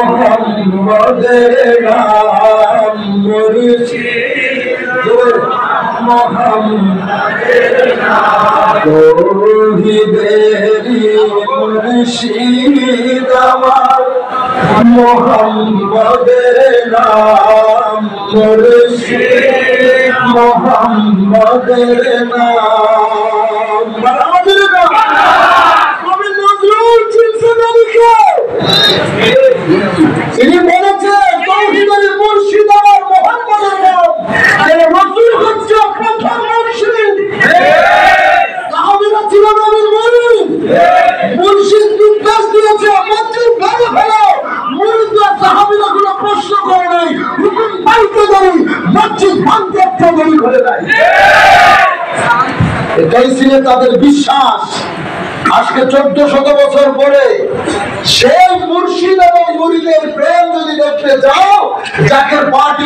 মোহাম্মদের নাম মুর্শিদ মোহাম্মদের নাম তৌহিদেরি মুর্শিদ আমার মোহাম্মদের নাম মুর্শিদ মোহাম্মদের নাম তিনি বলেছেন তৌহিদের মুর্শিদ আমার মুহাম্মদের নাম। রাসূল হচ্ছে প্রথম মুর্শিদ। সাহাবীরা ছিল নবীর মুরিদ। মুর্শিদ নির্দেশ দিয়েছে মসজিদ ভেঙে ফেলো। মুরিদরা সাহাবীরা কোনো প্রশ্ন করে নাই, হুকুম পাইতে দেরি, মসজিদ ভাঙতে একটা দেরি করে নাই। এটাই ছিল তাদের বিশ্বাস। আজকে 1400 বছর পরে সেই মুর্শিদ এবং মুরিদের প্রেম যদি দেখতে যাও, যাকে পার্টি